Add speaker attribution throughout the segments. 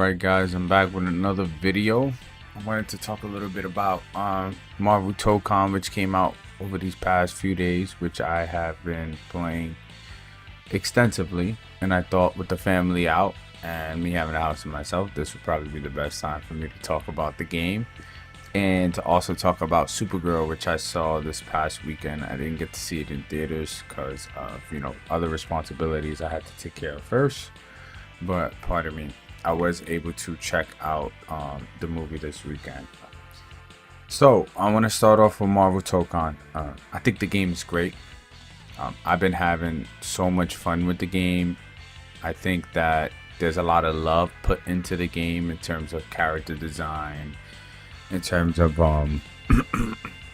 Speaker 1: Alright guys, I'm back with another video. I wanted to talk a little bit about Marvel Tokon, which came out over these past few days, which I have been playing extensively, and I thought with the family out and me having a house to myself, this would probably be the best time for me to talk about the game and to also talk about Supergirl, which I saw this past weekend. I didn't get to see it in theaters because of other responsibilities I had to take care of first, but pardon me, I was able to check out the movie this weekend. So I want to start off with Marvel Tokon. I think the game is great. I've been having so much fun with the game. I think that there's a lot of love put into the game in terms of character design, in terms of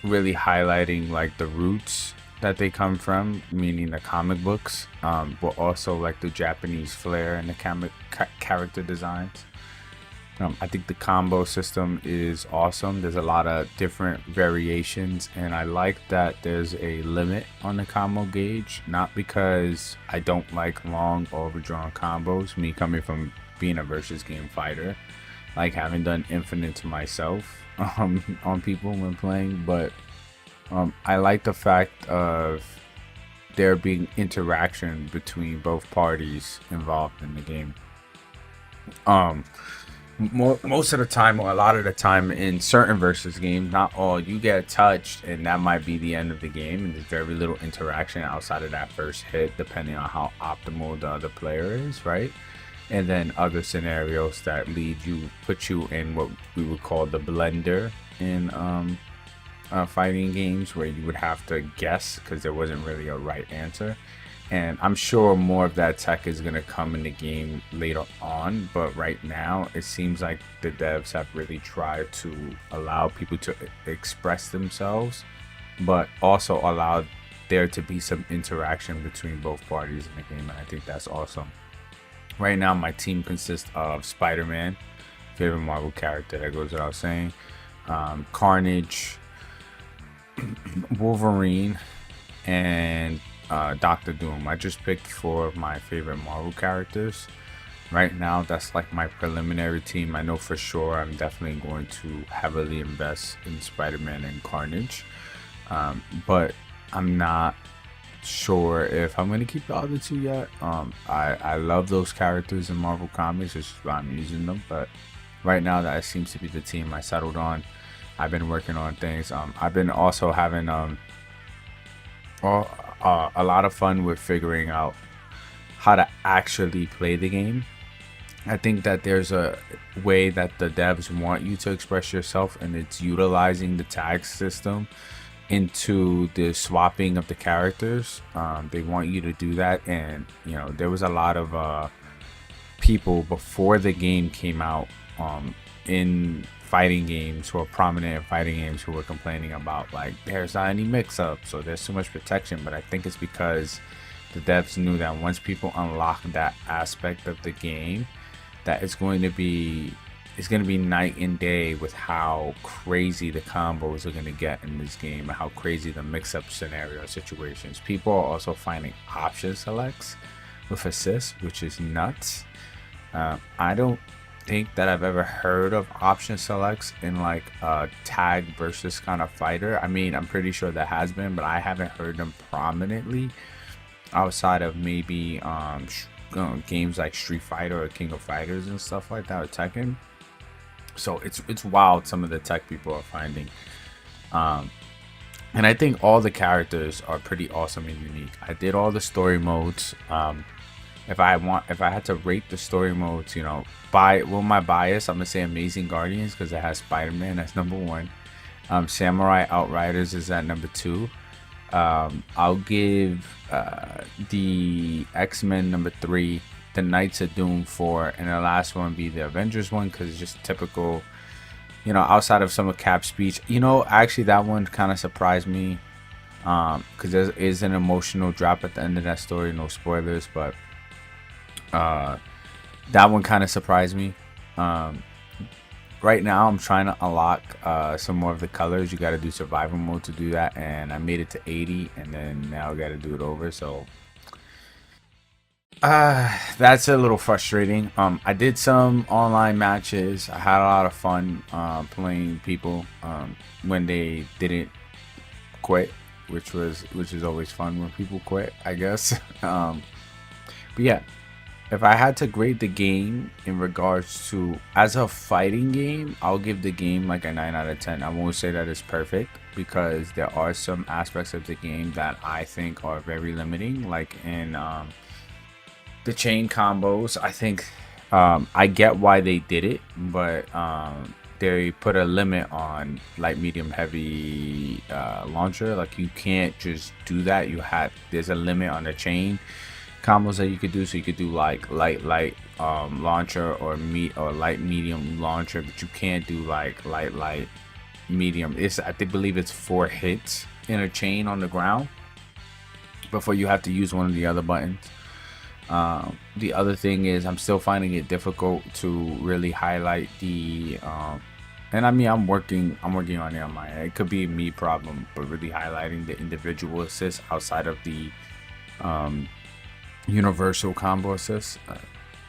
Speaker 1: really highlighting like the roots that they come from, meaning the comic books, but also like the Japanese flair and the character designs. I think the combo system is awesome. There's a lot of different variations, and I like that there's a limit on the combo gauge, not because I don't like long overdrawn combos, me coming from being a versus game fighter, like having done infinite to myself on people when playing, but I like the fact of there being interaction between both parties involved in the game. Most of the time, or a lot of the time in certain versus games, not all, you get touched and that might be the end of the game, and there's very little interaction outside of that first hit, depending on how optimal the other player is, right? And then other scenarios that put you in what we would call the blender in fighting games, where you would have to guess because there wasn't really a right answer. And I'm sure more of that tech is going to come in the game later on, but right now it seems like the devs have really tried to allow people to express themselves, but also allow there to be some interaction between both parties in the game, and I think that's awesome. Right now my team consists of Spider-Man, favorite Marvel character, that goes without saying, Carnage, Wolverine, and Doctor Doom. I just picked 4 of my favorite Marvel characters. Right now that's like my preliminary team. I know for sure I'm definitely going to heavily invest in Spider-Man and Carnage, but I'm not sure if I'm going to keep the other 2 yet. I love those characters in Marvel Comics, which is why I'm using them, but right now that seems to be the team I settled on. I've been working on things. I've been also having a lot of fun with figuring out how to actually play the game. I think that there's a way that the devs want you to express yourself, and it's utilizing the tag system into the swapping of the characters. They want you to do that, and there was a lot of people before the game came out in fighting games, who are prominent in fighting games, who were complaining about like there's not any mix-up, so there's too much protection. But I think it's because the devs knew that once people unlock that aspect of the game, that it's going to be night and day with how crazy the combos are going to get in this game, and how crazy the mix-up scenario situations. People are also finding option selects with assists, which is nuts. I don't think that I've ever heard of option selects in like a tag versus kind of fighter. I mean, I'm pretty sure that has been, but I haven't heard them prominently outside of maybe games like Street Fighter or King of Fighters and stuff like that, or Tekken. So it's wild, some of the tech people are finding, and I think all the characters are pretty awesome and unique. I did all the story modes. If I had to rate the story modes, my bias, I'm gonna say Amazing Guardians, because it has Spider-Man, that's number 1. Samurai Outriders is at number 2. I'll give the X-Men number 3, the Knights of Doom 4, and the last one be the Avengers one, because it's just typical, outside of some of Cap's speech. Actually that one kind of surprised me, because there is an emotional drop at the end of that story. No spoilers, but that one kind of surprised me. Right now I'm trying to unlock some more of the colors. You got to do survival mode to do that, and I made it to 80, and then now I got to do it over. So That's a little frustrating. I did some online matches. I had a lot of fun playing people when they didn't quit, which is always fun when people quit, I guess. But yeah, if I had to grade the game in regards to as a fighting game, I'll give the game like a 9 out of 10. I won't say that it's perfect because there are some aspects of the game that I think are very limiting, like in the chain combos. I think I get why they did it, but they put a limit on light, medium, heavy launcher. Like you can't just do that. There's a limit on the chain combos that you could do. So you could do like light launcher or light medium launcher, but you can't do like light medium. I believe it's 4 hits in a chain on the ground before you have to use one of the other buttons. The other thing is I'm still finding it difficult to really highlight the and I mean I'm working on it on my end. It could be a me problem, but really highlighting the individual assists outside of the universal combo assist.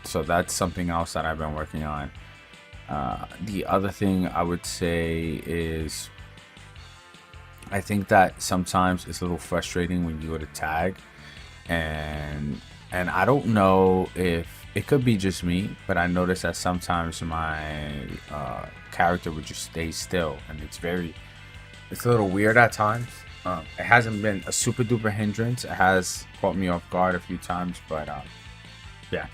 Speaker 1: So that's something else that I've been working on. The other thing I would say is I think that sometimes it's a little frustrating when you go to tag and I don't know if it could be just me, but I notice that sometimes my character would just stay still, and it's a little weird at times. It hasn't been a super duper hindrance. It has caught me off guard a few times, but yeah.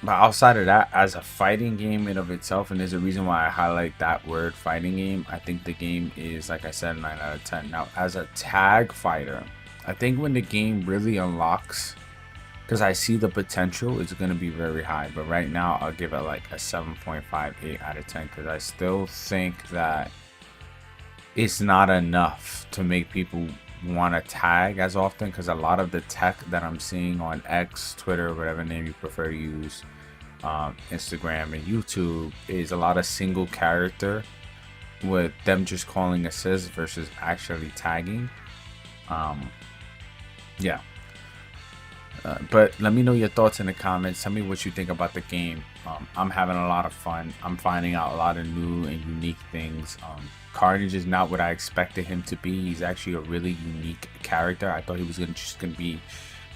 Speaker 1: But outside of that, as a fighting game in of itself, and there's a reason why I highlight that word fighting game, I think the game is, like I said, 9 out of 10. Now, as a tag fighter, I think when the game really unlocks, because I see the potential, it's going to be very high. But right now, I'll give it like a 7.58 out of 10 because I still think that it's not enough to make people want to tag as often, because a lot of the tech that I'm seeing on X, Twitter, whatever name you prefer to use, Instagram and YouTube, is a lot of single character with them just calling assists versus actually tagging. Yeah. But let me know your thoughts in the comments. Tell me what you think about the game. I'm having a lot of fun. I'm finding out a lot of new and unique things. Carnage is not what I expected him to be. He's actually a really unique character. I thought he was just gonna be,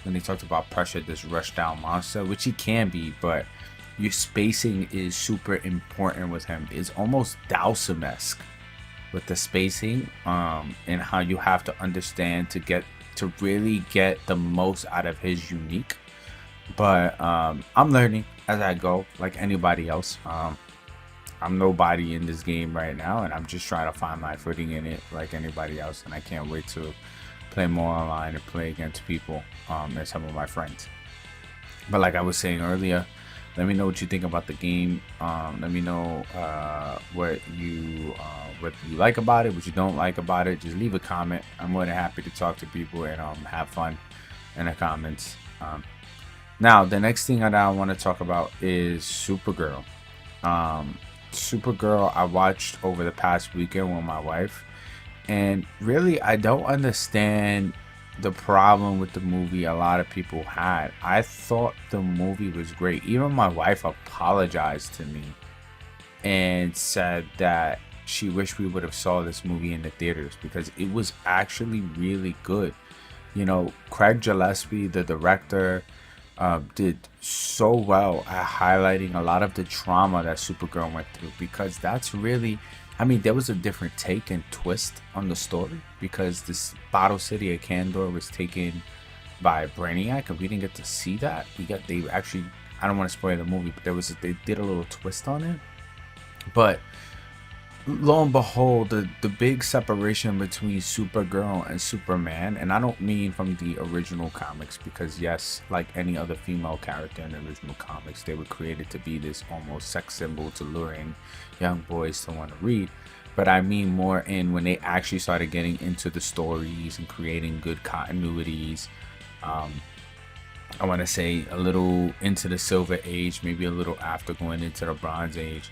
Speaker 1: when they talked about pressure, this rush down monster, which he can be, but your spacing is super important with him. It's almost Dowsum-esque with the spacing, and how you have to understand to really get the most out of his unique. But I'm learning as I go, like anybody else. I'm nobody in this game right now, and I'm just trying to find my footing in it like anybody else, and I can't wait to play more online and play against people and some of my friends. But like I was saying earlier, let me know what you think about the game. Let me know what you like about it, what you don't like about it. Just leave a comment. I'm more than happy to talk to people and have fun in the comments. Now, the next thing that I want to talk about is Supergirl. Supergirl I watched over the past weekend with my wife, and really I don't understand the problem with the movie a lot of people had. I thought the movie was great. Even my wife apologized to me and said that she wished we would have saw this movie in the theaters because it was actually really good. You know, Craig Gillespie, the director, did so well at highlighting a lot of the trauma that Supergirl went through, because that's really, I mean, there was a different take and twist on the story because this Bottle City of Kandor was taken by Brainiac, and we didn't get to see that. They actually, I don't want to spoil the movie, but they did a little twist on it. But lo and behold, the big separation between Supergirl and Superman, and I don't mean from the original comics, because yes, like any other female character in the original comics, they were created to be this almost sex symbol to luring young boys to want to read. But I mean more in when they actually started getting into the stories and creating good continuities. I want to say a little into the Silver Age, maybe a little after going into the Bronze Age.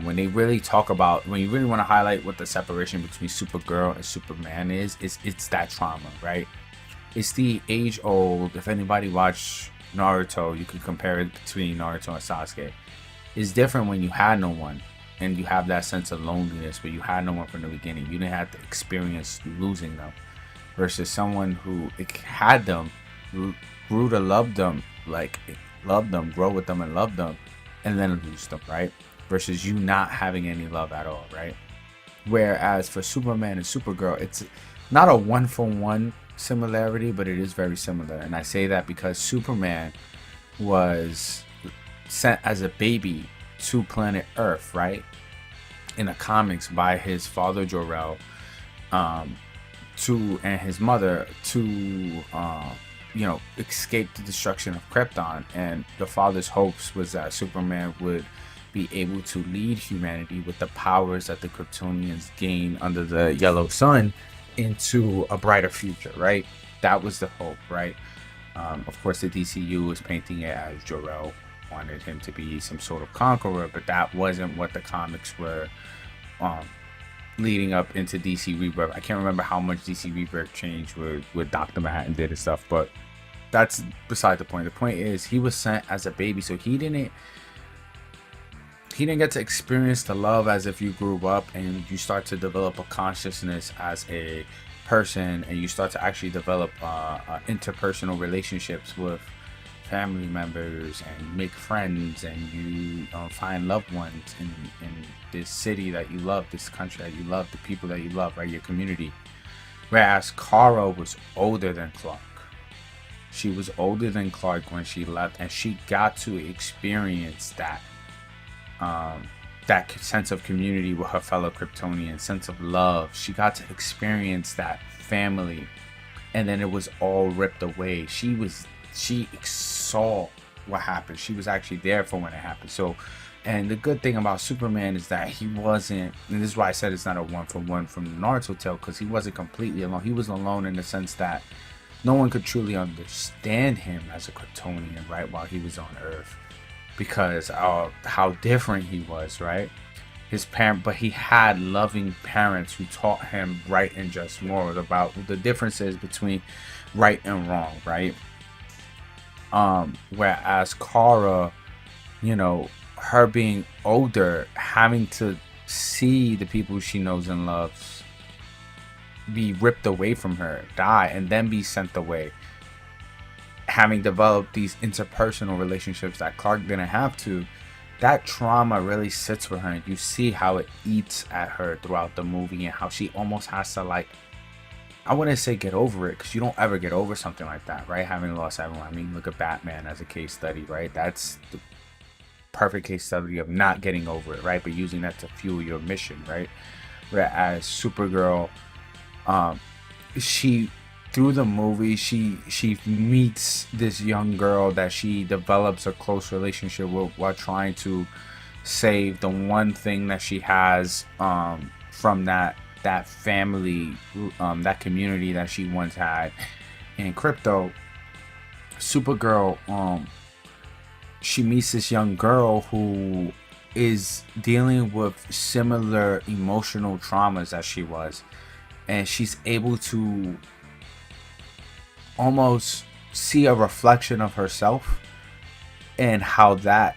Speaker 1: When they really talk about, when you really want to highlight what the separation between Supergirl and Superman is, it's that trauma, right? It's the age old. If anybody watched Naruto, you could compare it between Naruto and Sasuke. It's different when you had no one and you have that sense of loneliness, but you had no one from the beginning. You didn't have to experience losing them, versus someone who had them, grew to love them, like love them, grow with them, and love them, and then lose them, right? Versus you not having any love at all, right? Whereas for Superman and Supergirl, it's not a one-for-one similarity, but it is very similar. And I say that because Superman was sent as a baby to planet Earth, right? In the comics by his father Jor-El, and his mother to escape the destruction of Krypton. And the father's hopes was that Superman would be able to lead humanity with the powers that the Kryptonians gain under the yellow sun into a brighter future, right? That was the hope, right? Of course, the DCU was painting it as Jor-El wanted him to be some sort of conqueror, but that wasn't what the comics were leading up into DC Rebirth. I can't remember how much DC Rebirth changed with Dr. Manhattan did and stuff, but that's beside the point. The point is he was sent as a baby, so he didn't get to experience the love as if you grew up and you start to develop a consciousness as a person, and you start to actually develop interpersonal relationships with family members and make friends, and you find loved ones in this city that you love, this country that you love, the people that you love, right? Your community. Whereas Kara was older than Clark. She was older than Clark when she left, and she got to experience that sense of community with her fellow Kryptonians, sense of love. She got to experience that family, and then it was all ripped away. She saw what happened. She was actually there for when it happened. So, and the good thing about Superman is that he wasn't, and this is why I said it's not a one-for-one from the Naruto tale, because he wasn't completely alone. He was alone in the sense that no one could truly understand him as a Kryptonian, right, while he was on Earth, because of how different he was, right? But he had loving parents who taught him right and just morals about the differences between right and wrong, right? Whereas Kara, her being older, having to see the people she knows and loves be ripped away from her, die, and then be sent away, having developed these interpersonal relationships that Clark didn't have to, that trauma really sits with her, and you see how it eats at her throughout the movie, and how she almost has to, I wouldn't say get over it, because you don't ever get over something like that, right? Having lost everyone. I mean, look at Batman as a case study, right? That's the perfect case study of not getting over it, right? But using that to fuel your mission, right? Whereas Supergirl, she, through the movie, she meets this young girl that she develops a close relationship with while trying to save the one thing that she has from that family, that community that she once had in Crypto. Supergirl, she meets this young girl who is dealing with similar emotional traumas as she was, and she's able to almost see a reflection of herself, and how that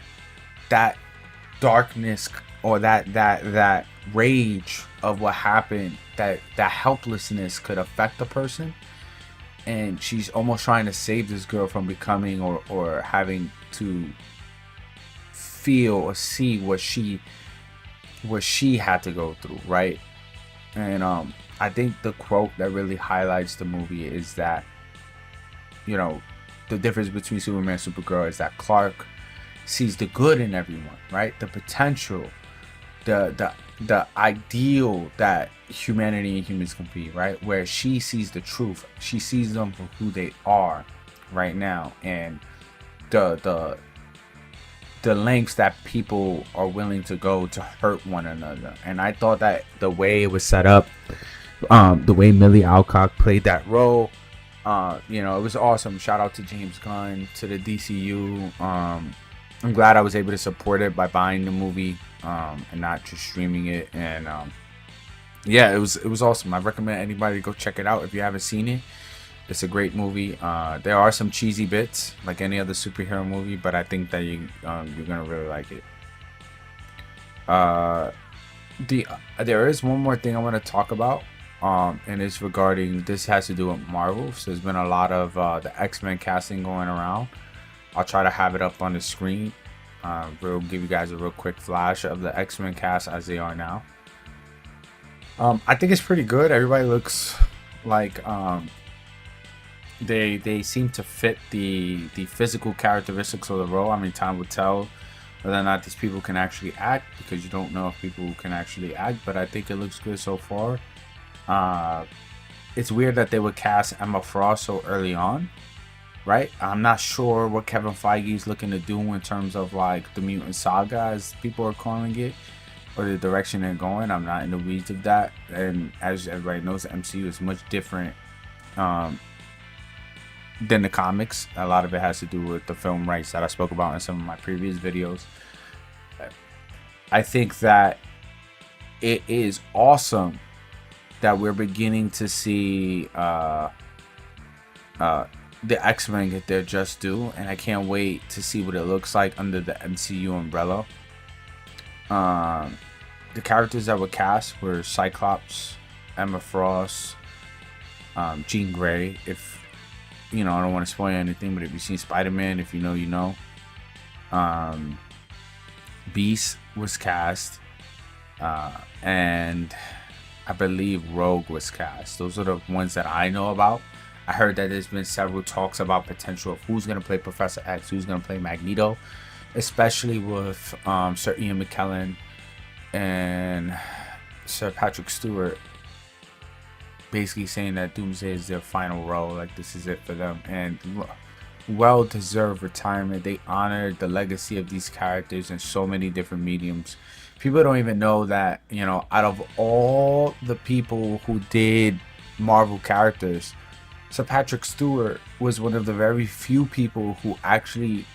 Speaker 1: darkness, or that rage of what happened, that helplessness could affect a person. And she's almost trying to save this girl from becoming or having to feel or see what she had to go through, right? And I think the quote that really highlights the movie is that, the difference between Superman and Supergirl is that Clark sees the good in everyone, right? The potential, the ideal that humanity and humans can be, right? Where she sees the truth, she sees them for who they are right now, and the lengths that people are willing to go to hurt one another. And I thought that the way it was set up, the way Millie Alcock played that role, it was awesome. Shout out to James Gunn, to the DCU. I'm glad I was able to support it by buying the movie and not just streaming it. And it was awesome. I recommend anybody to go check it out if you haven't seen it. It's a great movie. There are some cheesy bits, like any other superhero movie, but I think that you're gonna really like it. Uh, there is one more thing I want to talk about, and it's regarding, this has to do with Marvel. So there's been a lot of the X-Men casting going around. I'll try to have it up on the screen. We'll give you guys a real quick flash of the X-Men cast as they are now. I think it's pretty good. Everybody looks like they seem to fit the physical characteristics of the role. I mean, time will tell whether or not these people can actually act, because you don't know if people can actually act, but I think it looks good so far. It's weird that they would cast Emma Frost so early on, right? I'm not sure what Kevin Feige is looking to do in terms of like the mutant saga, as people are calling it, or the direction they're going. I'm not in the weeds of that, and as everybody knows, the MCU is much different than the comics. A lot of it has to do with the film rights that I spoke about in some of my previous videos. I think that it is awesome that we're beginning to see the X-Men get their just due, and I can't wait to see what it looks like under the MCU umbrella. The characters that were cast were Cyclops, Emma Frost, Jean Grey. If you know, I don't want to spoil anything, but if you've seen Spider-Man, if you know, you know. Beast was cast, and I believe Rogue was cast. Those are the ones that I know about. I heard that there's been several talks about potential of who's going to play Professor X, who's going to play Magneto, especially with Sir Ian McKellen and Sir Patrick Stewart basically saying that Doomsday is their final role, like this is it for them, and well-deserved retirement. They honored the legacy of these characters in so many different mediums. People don't even know that, you know, out of all the people who did Marvel characters, Sir Patrick Stewart was one of the very few people who actually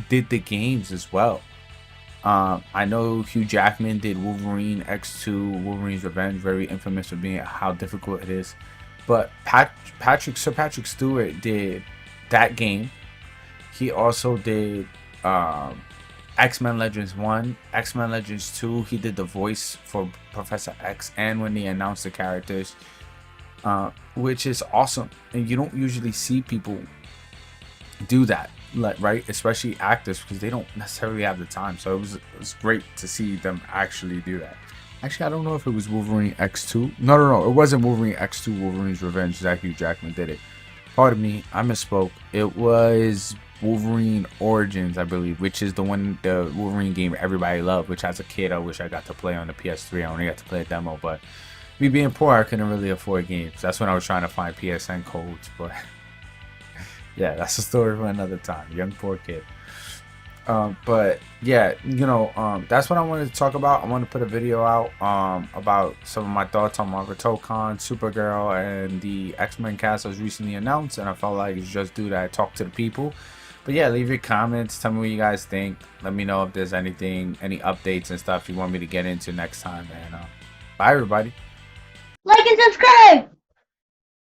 Speaker 1: did the games as well. I know Hugh Jackman did Wolverine X2, Wolverine's Revenge, very infamous for being how difficult it is. But Sir Patrick Stewart did that game. He also did X-Men Legends 1, X-Men Legends 2. He did the voice for Professor X, and when they announced the characters, which is awesome. And you don't usually see people do that, right? Especially actors, because they don't necessarily have the time. So it was great to see them actually do that. Actually, I don't know if it was Wolverine X2. No, it wasn't Wolverine X2, Wolverine's Revenge that Hugh Jackman did it. Pardon me, I misspoke. It was Wolverine Origins, I believe, which is the Wolverine game everybody loved, which as a kid I wish I got to play on the PS3. I only got to play a demo, but me being poor, I couldn't really afford games. That's when I was trying to find PSN codes, but yeah, that's a story for another time. Young poor kid. But yeah, you know, that's what I wanted to talk about. I want to put a video out about some of my thoughts on Marvel Tokon, Supergirl, and the X-Men cast that was recently announced, and I felt like it's just due that I talk to the people. But yeah, leave your comments, tell me what you guys think. Let me know if there's any updates and stuff you want me to get into next time, and bye everybody.
Speaker 2: Like and subscribe!